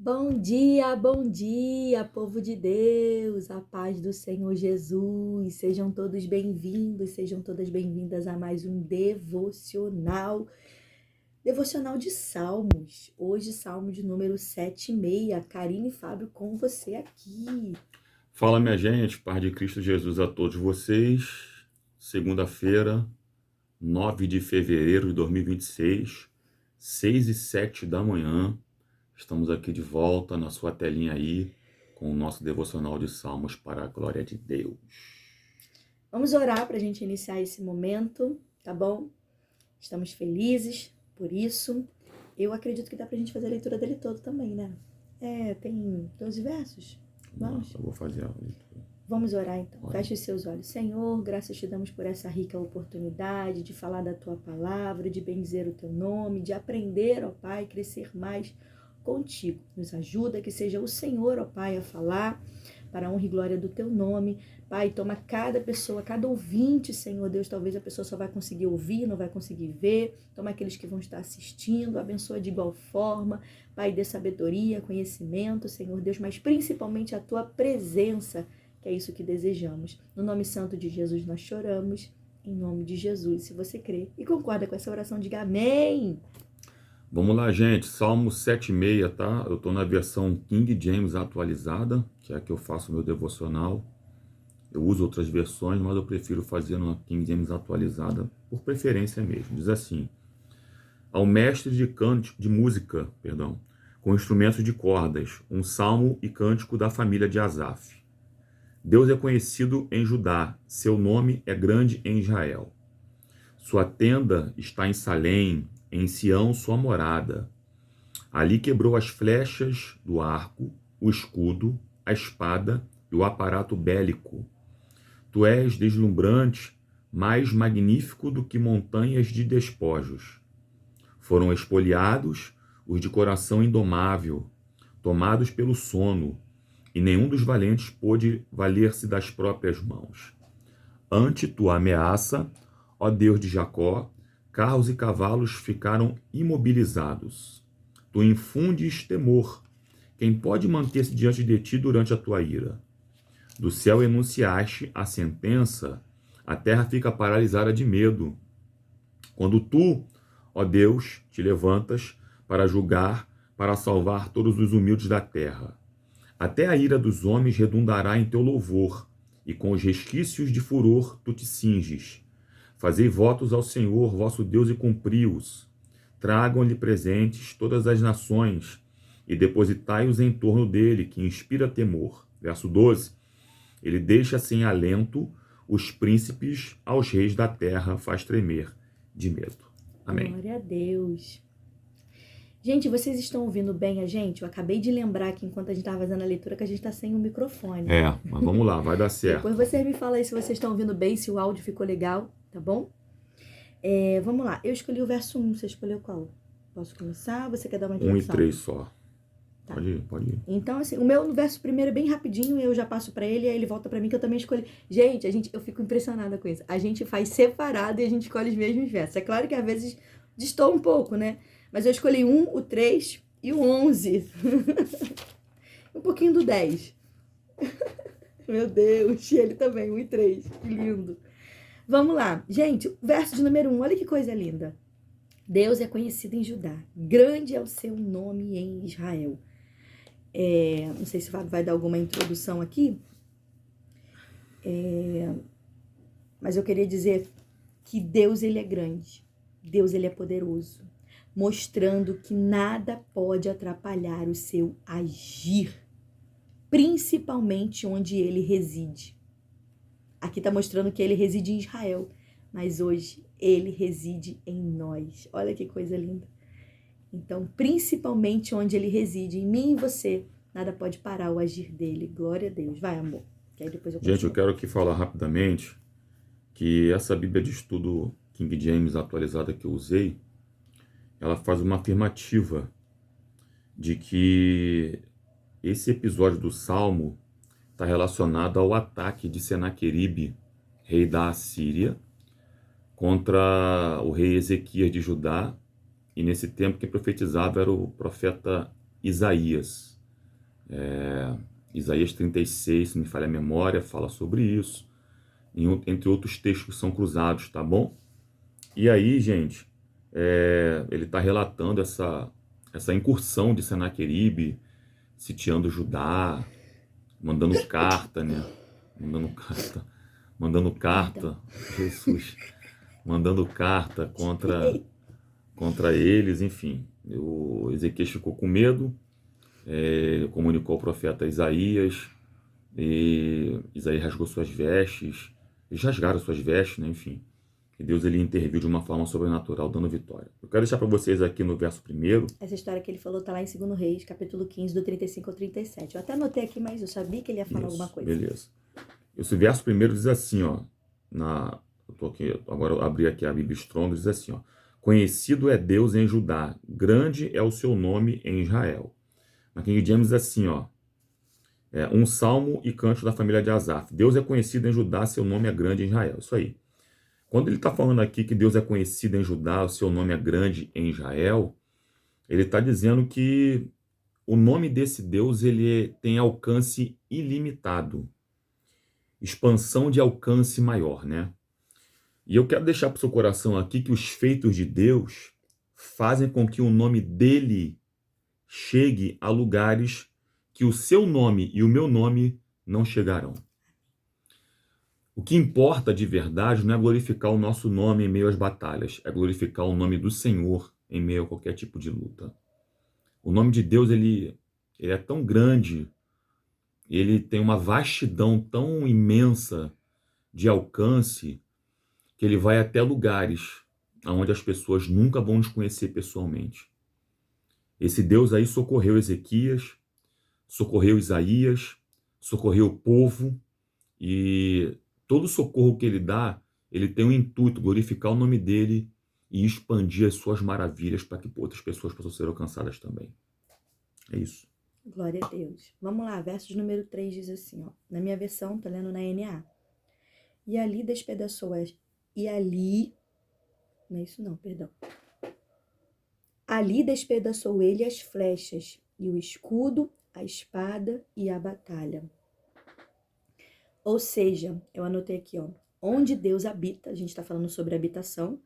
Bom dia, povo de Deus, a paz do Senhor Jesus. Sejam todos bem-vindos, sejam todas bem-vindas a mais um devocional de Salmos. Hoje, Salmo de número 76. Karine e Fábio com você aqui. Fala, minha gente, paz de Cristo Jesus a todos vocês. Segunda-feira, 9 de fevereiro de 2026, 6h07 da manhã. Estamos aqui de volta na sua telinha aí, com o nosso devocional de Salmos para a glória de Deus. Vamos orar para a gente iniciar esse momento, tá bom? Estamos felizes por isso. Eu acredito que dá pra gente fazer a leitura dele todo também, né? Tem 12 versos. Vamos? Eu vou fazer a leitura. Vamos orar então. Feche os seus olhos. Senhor, graças te damos por essa rica oportunidade de falar da tua palavra, de bendizer o teu nome, de aprender, ó Pai, crescer mais contigo. Nos ajuda que seja o Senhor, ó Pai, a falar para a honra e glória do teu nome. Pai, toma cada pessoa, cada ouvinte, Senhor Deus, talvez a pessoa só vai conseguir ouvir, não vai conseguir ver. Toma aqueles que vão estar assistindo, abençoa de igual forma. Pai, dê sabedoria, conhecimento, Senhor Deus, mas principalmente a tua presença, que é isso que desejamos. No nome santo de Jesus nós choramos, em nome de Jesus. Se você crê e concorda com essa oração, diga amém. Vamos lá, gente, Salmo 7,6, tá? Eu tô na versão King James atualizada, que é a que eu faço o meu devocional. Eu uso outras versões, mas eu prefiro fazer na King James atualizada, por preferência mesmo. Diz assim: ao mestre de música, com instrumentos de cordas, um salmo e cântico da família de Asaf. Deus é conhecido em Judá, seu nome é grande em Israel. Sua tenda está em Salém, em Sião sua morada. Ali quebrou as flechas do arco, o escudo, a espada e o aparato bélico. Tu és deslumbrante, mais magnífico do que montanhas de despojos. Foram espoliados os de coração indomável, tomados pelo sono, e nenhum dos valentes pôde valer-se das próprias mãos. Ante tua ameaça, ó Deus de Jacó, carros e cavalos ficaram imobilizados. Tu infundes temor. Quem pode manter-se diante de ti durante a tua ira? Do céu enunciaste a sentença, a terra fica paralisada de medo. Quando tu, ó Deus, te levantas para julgar, para salvar todos os humildes da terra. Até a ira dos homens redundará em teu louvor, e com os resquícios de furor tu te cinges. Fazei votos ao Senhor, vosso Deus, e cumpri-os. Tragam-lhe presentes todas as nações, e depositai-os em torno dele, que inspira temor. Verso 12. Ele deixa sem alento os príncipes, aos reis da terra faz tremer de medo. Amém. Glória a Deus. Gente, vocês estão ouvindo bem a gente? Eu acabei de lembrar aqui, enquanto a gente estava fazendo a leitura, que a gente está sem o microfone. Mas vamos lá, vai dar certo. Depois vocês me falam aí se vocês estão ouvindo bem, se o áudio ficou legal, tá bom? Vamos lá, eu escolhi o verso 1, você escolheu qual? Posso começar? Você quer dar uma introdução? 1 e 3 só. Tá. Pode ir. Então, assim, o meu verso primeiro é bem rapidinho, eu já passo pra ele, aí ele volta pra mim, que eu também escolhi. Gente, eu fico impressionada com isso. A gente faz separado e a gente escolhe os mesmos versos. É claro que às vezes destoa um pouco, né? Mas eu escolhi 1, o 3 e o 11. Um pouquinho do 10. Meu Deus, e ele também, 1 e 3. Que lindo. Vamos lá. Gente, verso de número 1, olha que coisa linda. Deus é conhecido em Judá. Grande é o seu nome em Israel. Não sei se o Fábio vai dar alguma introdução aqui. Mas eu queria dizer que Deus, ele é grande. Deus, ele é poderoso. Mostrando que nada pode atrapalhar o seu agir. Principalmente onde ele reside. Aqui está mostrando que ele reside em Israel. Mas hoje ele reside em nós. Olha que coisa linda. Então, principalmente onde ele reside, em mim e você, nada pode parar o agir dele. Glória a Deus. Vai, amor. Que aí depois Gente, eu quero aqui falar rapidamente que essa Bíblia de Estudo King James atualizada que eu usei, ela faz uma afirmativa de que esse episódio do Salmo está relacionado ao ataque de Senaqueribe, rei da Assíria, contra o rei Ezequias de Judá, e nesse tempo quem profetizava era o profeta Isaías. Isaías 36, se me falha a memória, fala sobre isso, entre outros textos que são cruzados, tá bom? E aí, gente, ele está relatando essa incursão de Senaqueribe, sitiando Judá, mandando carta, né? Mandando carta, Jesus, mandando carta contra eles, enfim. O Ezequias ficou com medo, comunicou ao profeta Isaías, e Isaías rasgou suas vestes, eles rasgaram suas vestes, né? Enfim. E Deus ele interviu de uma forma sobrenatural, dando vitória. Eu quero deixar para vocês aqui no verso 1. Essa história que ele falou está lá em 2 Reis, capítulo 15, do 35 ao 37. Eu até anotei aqui, mas eu sabia que ele ia falar alguma coisa. Beleza. Esse verso 1 diz assim, ó, eu tô aqui, agora eu abri aqui a Bíblia Strong, diz assim, ó, conhecido é Deus em Judá, grande é o seu nome em Israel. Na King James diz assim, ó, um salmo e canto da família de Asaf. Deus é conhecido em Judá, seu nome é grande em Israel. Isso aí. Quando ele está falando aqui que Deus é conhecido em Judá, o seu nome é grande em Israel, ele está dizendo que o nome desse Deus ele tem alcance ilimitado, expansão de alcance maior, né? E eu quero deixar para o seu coração aqui que os feitos de Deus fazem com que o nome dele chegue a lugares que o seu nome e o meu nome não chegarão. O que importa de verdade não é glorificar o nosso nome em meio às batalhas, é glorificar o nome do Senhor em meio a qualquer tipo de luta. O nome de Deus, ele é tão grande, ele tem uma vastidão tão imensa de alcance, que ele vai até lugares onde as pessoas nunca vão nos conhecer pessoalmente. Esse Deus aí socorreu Ezequias, socorreu Isaías, socorreu o povo, e todo socorro que ele dá, ele tem um intuito, glorificar o nome dele e expandir as suas maravilhas para que outras pessoas possam ser alcançadas também. É isso. Glória a Deus. Vamos lá, verso de número 3 diz assim, ó. Na minha versão, tô lendo na NA. E ali despedaçou as... E ali... Não é isso não, perdão. Ali despedaçou ele as flechas, e o escudo, a espada e a batalha. Ou seja, eu anotei aqui, ó, onde Deus habita, a gente está falando sobre habitação.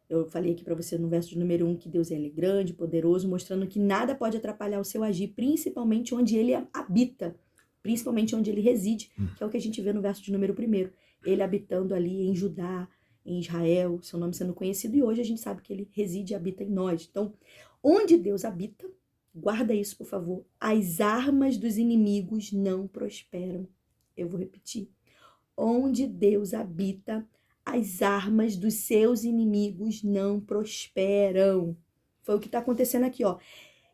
Eu falei aqui para você no verso de número 1 que Deus é grande, poderoso, mostrando que nada pode atrapalhar o seu agir, principalmente onde ele habita, principalmente onde ele reside, que é o que a gente vê no verso de número 1. Ele habitando ali em Judá, em Israel, seu nome sendo conhecido, e hoje a gente sabe que ele reside e habita em nós. Então, onde Deus habita, guarda isso, por favor, as armas dos inimigos não prosperam. Eu vou repetir. Onde Deus habita, as armas dos seus inimigos não prosperam. Foi o que está acontecendo aqui, ó. O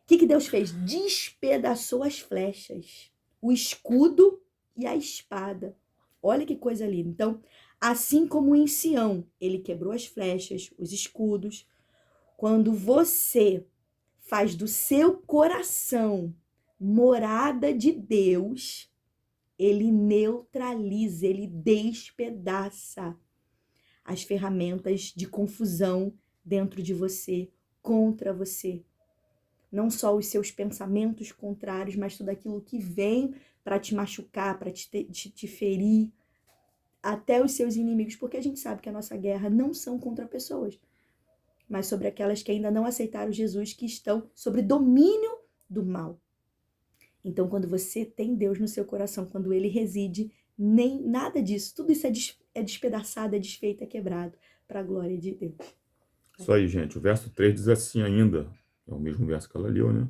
que Deus fez? Despedaçou as flechas, o escudo e a espada. Olha que coisa linda. Então, assim como em Sião, ele quebrou as flechas, os escudos. Quando você faz do seu coração morada de Deus, ele neutraliza, ele despedaça as ferramentas de confusão dentro de você, contra você. Não só os seus pensamentos contrários, mas tudo aquilo que vem para te machucar, para te ferir, até os seus inimigos, porque a gente sabe que a nossa guerra não são contra pessoas, mas sobre aquelas que ainda não aceitaram Jesus, que estão sob domínio do mal. Então, quando você tem Deus no seu coração, quando ele reside, nem nada disso, tudo isso é despedaçado, é desfeito, é quebrado, para a glória de Deus. Isso aí, gente. O verso 3 diz assim ainda, é o mesmo verso que ela leu, né?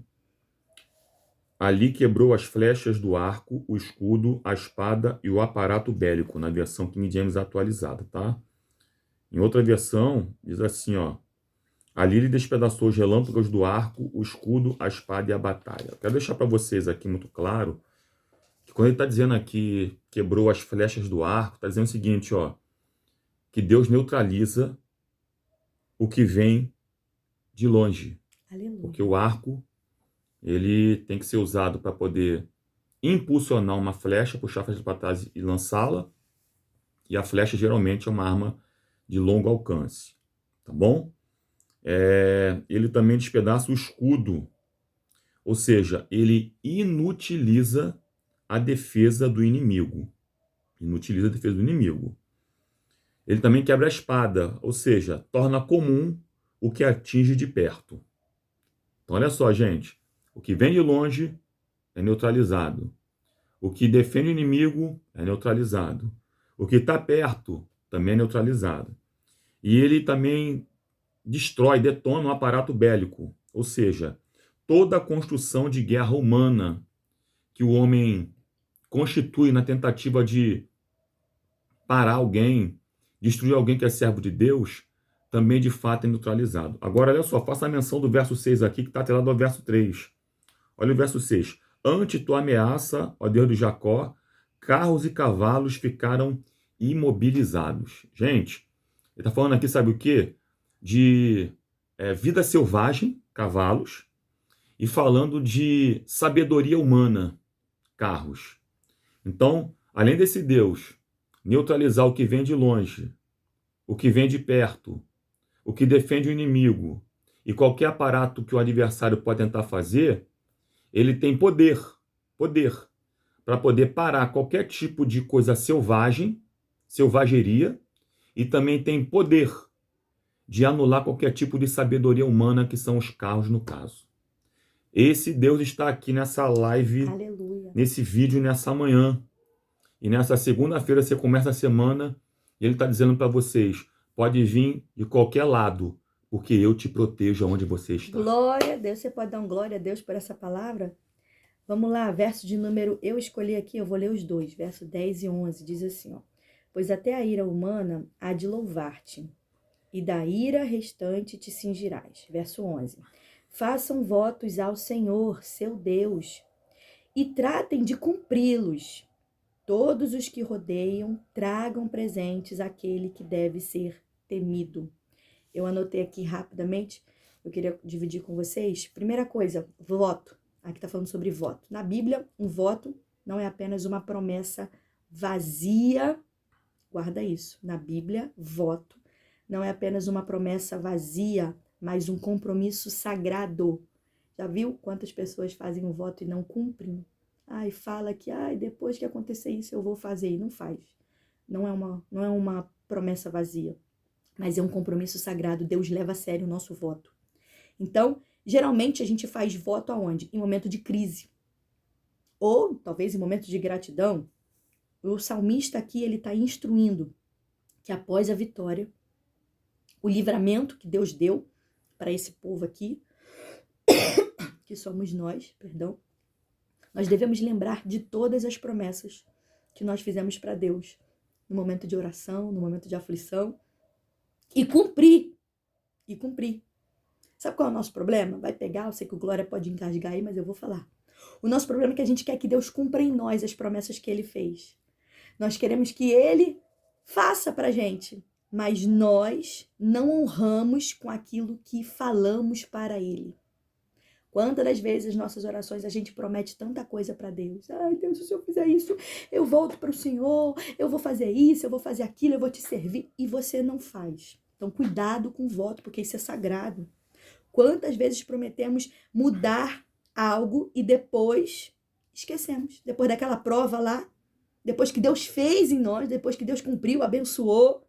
Ali quebrou as flechas do arco, o escudo, a espada e o aparato bélico, na versão King James atualizada, tá? Em outra versão, diz assim, ó. Ali ele despedaçou os relâmpagos do arco, o escudo, a espada e a batalha. Eu quero deixar para vocês aqui muito claro que quando ele está dizendo aqui quebrou as flechas do arco, está dizendo o seguinte, ó, que Deus neutraliza o que vem de longe. Aleluia. Porque o arco, ele tem que ser usado para poder impulsionar uma flecha, puxar a flecha para trás e lançá-la. E a flecha geralmente é uma arma de longo alcance, tá bom? Ele também despedaça o escudo. Ou seja, ele inutiliza a defesa do inimigo. Inutiliza a defesa do inimigo. Ele também quebra a espada, ou seja, torna comum o que atinge de perto. Então, olha só, gente. O que vem de longe é neutralizado. O que defende o inimigo é neutralizado. O que está perto também é neutralizado. E ele também destrói, detona o aparato bélico. Ou seja, toda a construção de guerra humana que o homem constitui na tentativa de parar alguém, destruir alguém que é servo de Deus, também de fato é neutralizado. Agora, olha só, faça a menção do verso 6 aqui, que está atrelado ao verso 3. Olha o verso 6. Ante tua ameaça, ó Deus de Jacó, carros e cavalos ficaram imobilizados. Gente, ele está falando aqui, sabe o quê? De vida selvagem, cavalos, e falando de sabedoria humana, carros. Então, além desse Deus neutralizar o que vem de longe, o que vem de perto, o que defende o inimigo e qualquer aparato que o adversário pode tentar fazer, ele tem poder para poder parar qualquer tipo de coisa selvagem, selvageria, e também tem poder de anular qualquer tipo de sabedoria humana, que são os carros no caso. Esse Deus está aqui nessa live, Aleluia. Nesse vídeo, nessa manhã. E nessa segunda-feira você começa a semana e ele está dizendo para vocês, pode vir de qualquer lado, porque eu te protejo aonde você está. Glória a Deus. Você pode dar um glória a Deus por essa palavra? Vamos lá, verso de número, eu escolhi aqui, eu vou ler os dois, verso 10 e 11, diz assim, ó. Pois até a ira humana há de louvar-te, e da ira restante te cingirás. Verso 11. Façam votos ao Senhor, seu Deus, e tratem de cumpri-los. Todos os que rodeiam tragam presentes àquele que deve ser temido. Eu anotei aqui rapidamente, eu queria dividir com vocês. Primeira coisa, voto. Aqui está falando sobre voto. Na Bíblia, um voto não é apenas uma promessa vazia. Guarda isso. Na Bíblia, voto não é apenas uma promessa vazia, mas um compromisso sagrado. Já viu quantas pessoas fazem um voto e não cumprem? Ai, fala que depois que acontecer isso eu vou fazer, e não faz. Não é uma promessa vazia, mas é um compromisso sagrado. Deus leva a sério o nosso voto. Então, geralmente a gente faz voto aonde? Em momento de crise. Ou talvez em momento de gratidão. O salmista aqui, ele está instruindo que após a vitória, o livramento que Deus deu para esse povo aqui, que somos nós, nós devemos lembrar de todas as promessas que nós fizemos para Deus no momento de oração, no momento de aflição, e cumprir. Sabe qual é o nosso problema? Vai pegar, eu sei que o Glória pode engasgar aí, mas eu vou falar. O nosso problema é que a gente quer que Deus cumpra em nós as promessas que Ele fez. Nós queremos que Ele faça pra gente, mas nós não honramos com aquilo que falamos para Ele. Quantas das vezes nas nossas orações a gente promete tanta coisa para Deus? Ai, Deus, se eu fizer isso, eu volto para o Senhor, eu vou fazer isso, eu vou fazer aquilo, eu vou te servir. E você não faz. Então, cuidado com o voto, porque isso é sagrado. Quantas vezes prometemos mudar algo e depois esquecemos? Depois daquela prova lá, depois que Deus fez em nós, depois que Deus cumpriu, abençoou,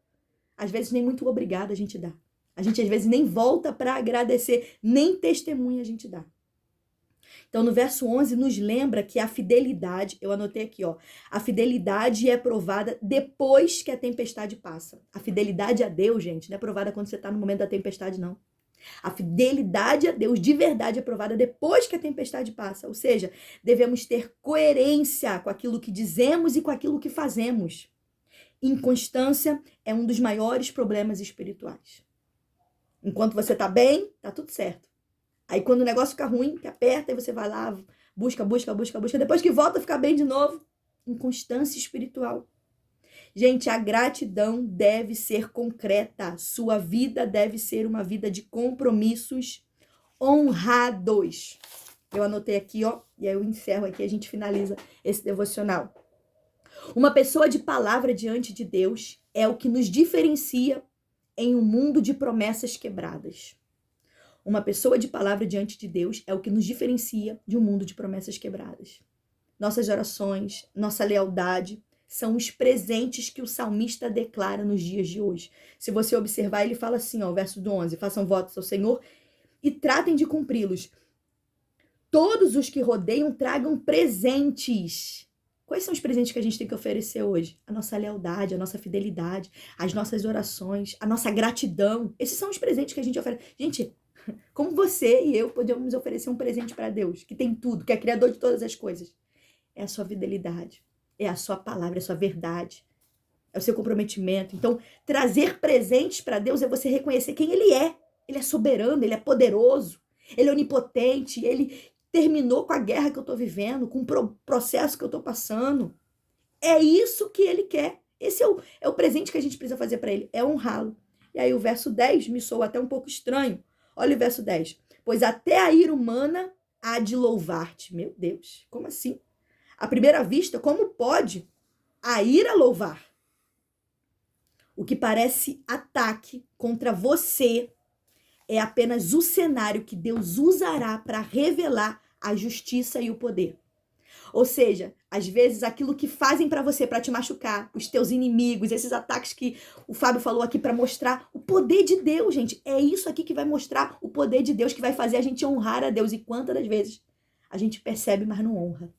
às vezes nem muito obrigado a gente dá. A gente às vezes nem volta para agradecer, nem testemunha a gente dá. Então no verso 11 nos lembra que a fidelidade, eu anotei aqui, ó, a fidelidade é provada depois que a tempestade passa. A fidelidade a Deus, gente, não é provada quando você está no momento da tempestade, não. A fidelidade a Deus de verdade é provada depois que a tempestade passa. Ou seja, devemos ter coerência com aquilo que dizemos e com aquilo que fazemos. Inconstância é um dos maiores problemas espirituais. Enquanto você tá bem, tá tudo certo. Aí quando o negócio fica ruim, que aperta, aí você vai lá, busca. Depois que volta a ficar bem de novo, inconstância espiritual. Gente, a gratidão deve ser concreta. Sua vida deve ser uma vida de compromissos honrados. Eu anotei aqui, ó, e aí eu encerro aqui, a gente finaliza esse devocional. Uma pessoa de palavra diante de Deus é o que nos diferencia em um mundo de promessas quebradas. Uma pessoa de palavra diante de Deus é o que nos diferencia de um mundo de promessas quebradas. Nossas orações, nossa lealdade são os presentes que o salmista declara nos dias de hoje. Se você observar, ele fala assim, ó, o verso do 11, façam votos ao Senhor e tratem de cumpri-los. Todos os que rodeiam tragam presentes. Quais são os presentes que a gente tem que oferecer hoje? A nossa lealdade, a nossa fidelidade, as nossas orações, a nossa gratidão. Esses são os presentes que a gente oferece. Gente, como você e eu podemos oferecer um presente para Deus, que tem tudo, que é criador de todas as coisas? É a sua fidelidade, é a sua palavra, é a sua verdade, é o seu comprometimento. Então, trazer presentes para Deus é você reconhecer quem Ele é. Ele é soberano, Ele é poderoso, Ele é onipotente, Ele terminou com a guerra que eu estou vivendo, com o processo que eu estou passando. É isso que Ele quer. Esse é o presente que a gente precisa fazer para Ele, é honrá-lo. E aí o verso 10 me soa até um pouco estranho. Olha o verso 10. Pois até a ira humana há de louvar-te. Meu Deus, como assim? À primeira vista, como pode a ira louvar? O que parece ataque contra você é apenas o cenário que Deus usará para revelar a justiça e o poder. Ou seja, às vezes aquilo que fazem para você, para te machucar, os teus inimigos, esses ataques que o Fábio falou aqui para mostrar o poder de Deus, gente. É isso aqui que vai mostrar o poder de Deus, que vai fazer a gente honrar a Deus. E quantas das vezes a gente percebe, mas não honra.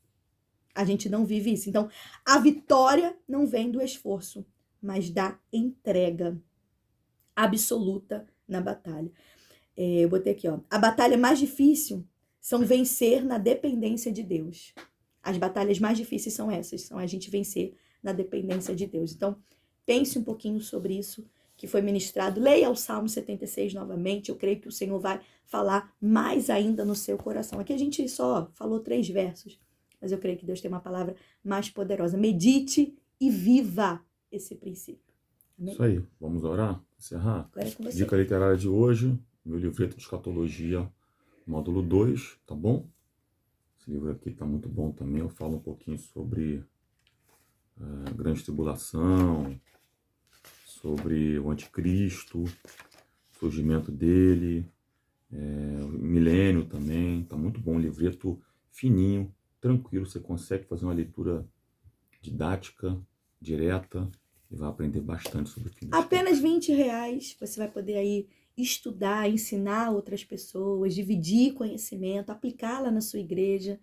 A gente não vive isso. Então, a vitória não vem do esforço, mas da entrega absoluta na batalha. Eu botei aqui, ó. A batalha mais difícil são vencer na dependência de Deus. As batalhas mais difíceis são essas, são a gente vencer na dependência de Deus. Então, pense um pouquinho sobre isso que foi ministrado. Leia o Salmo 76 novamente. Eu creio que o Senhor vai falar mais ainda no seu coração. Aqui a gente só falou 3 versos, mas eu creio que Deus tem uma palavra mais poderosa. Medite e viva esse princípio. Amém? Isso aí. Vamos orar? Encerrar? Agora é com você. Dica literária de hoje, meu livreto de escatologia, módulo 2, tá bom? Esse livro aqui tá muito bom também. Eu falo um pouquinho sobre a grande tribulação, sobre o anticristo, surgimento dele, o milênio também. Tá muito bom, um livreto fininho, tranquilo. Você consegue fazer uma leitura didática, direta, e vai aprender bastante sobre o fim dos Apenas R$20, você vai poder aí estudar, ensinar outras pessoas, dividir conhecimento, aplicá-la na sua igreja.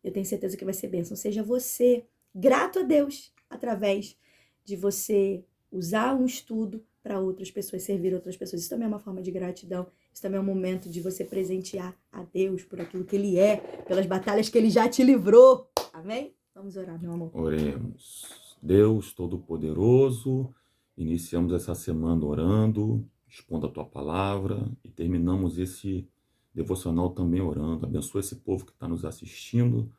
Eu tenho certeza que vai ser bênção. Seja você grato a Deus através de você usar um estudo para outras pessoas, servir outras pessoas. Isso também é uma forma de gratidão. Isso também é um momento de você presentear a Deus por aquilo que Ele é, pelas batalhas que Ele já te livrou. Amém? Vamos orar, meu amor. Oremos. Deus Todo-Poderoso, iniciamos essa semana orando, expondo a Tua Palavra e terminamos esse devocional também orando. Abençoa esse povo que está nos assistindo.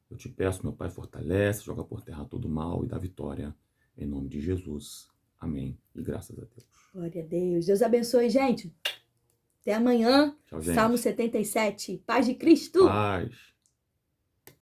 Eu te peço, meu Pai, fortalece, joga por terra todo mal e dá vitória. Em nome de Jesus. Amém. E graças a Deus. Glória a Deus. Deus abençoe, gente. Até amanhã. Tchau, gente. Salmo 77. Paz de Cristo. Paz.